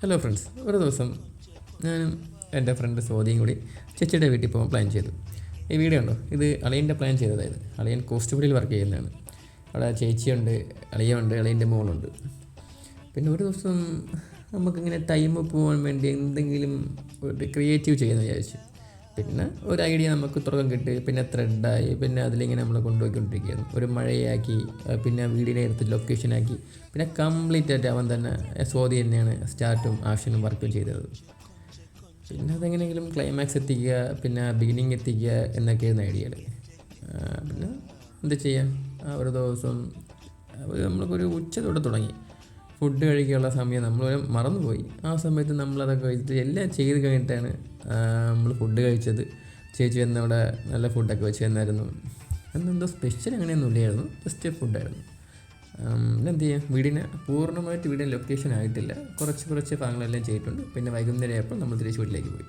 Hello friends, ഒരു ദിവസം ഞാനും എൻ്റെ ഫ്രണ്ട് സോദിയും കൂടി ചേച്ചിയുടെ വീട്ടിൽ പോകാൻ പ്ലാൻ ചെയ്തു. ഈ വീഡിയോ ഉണ്ടോ, ഇത് അളിയൻ്റെ പ്ലാൻ ചെയ്തതായത്. അളിയൻ കോസ്റ്റ്പടിയിൽ വർക്ക് ചെയ്യുന്നതാണ്. അവിടെ ചേച്ചിയുണ്ട്, അളിയുണ്ട്, അളിയൻ്റെ മോളുണ്ട്. പിന്നെ ഒരു ദിവസം നമുക്കിങ്ങനെ ടൈം പോകാൻ വേണ്ടി എന്തെങ്കിലും ഒരു ക്രിയേറ്റീവ് ചെയ്യുമെന്ന് വിചാരിച്ചു. പിന്നെ ഒരു ഐഡിയ നമുക്ക് തുടക്കം കിട്ടി, പിന്നെ ത്രെഡായി, പിന്നെ അതിലിങ്ങനെ നമ്മൾ കൊണ്ടുപോയിക്കൊണ്ടിരിക്കുകയായിരുന്നു. ഒരു മഴയാക്കി, പിന്നെ വീടിനെ എടുത്ത് ലൊക്കേഷനാക്കി, പിന്നെ കംപ്ലീറ്റ് ആയിട്ട് അവൻ തന്നെ സോദി തന്നെയാണ് സ്റ്റാർട്ടും ആക്ഷനും വർക്കും ചെയ്തത്. പിന്നെ അതെങ്ങനെയെങ്കിലും ക്ലൈമാക്സ് എത്തിക്കുക, പിന്നെ ബിഗിനിങ് എത്തിക്കുക എന്നൊക്കെയായിരുന്നു ഐഡിയകൾ. പിന്നെ എന്ത് ചെയ്യാം, ആ ഒരു ദിവസം നമ്മൾക്കൊരു ഉച്ച തൊട്ട് തുടങ്ങി. ഫുഡ് കഴിക്കാനുള്ള സമയം നമ്മൾ മറന്നുപോയി. ആ സമയത്ത് നമ്മളതൊക്കെ കഴിച്ചിട്ട് എല്ലാം ചെയ്ത് കഴിഞ്ഞിട്ടാണ് നമ്മൾ ഫുഡ് കഴിച്ചത്. ചേച്ചി എന്നവിടെ നല്ല ഫുഡൊക്കെ വെച്ച് തന്നായിരുന്നു. അന്നെന്തോ സ്പെഷ്യൽ അങ്ങനെയൊന്നും ഇല്ലായിരുന്നു, ജസ്റ്റ് ഫുഡായിരുന്നു. പിന്നെ എന്ത് ചെയ്യാം, പൂർണ്ണമായിട്ട് വീടിന് ലൊക്കേഷൻ ആയിട്ടില്ല. കുറച്ച് ഭാഗങ്ങളെല്ലാം ചെയ്തിട്ടുണ്ട്. പിന്നെ വൈകുന്നേരം ആയപ്പോൾ നമ്മൾ തിരിച്ച് വീട്ടിലേക്ക് പോയി.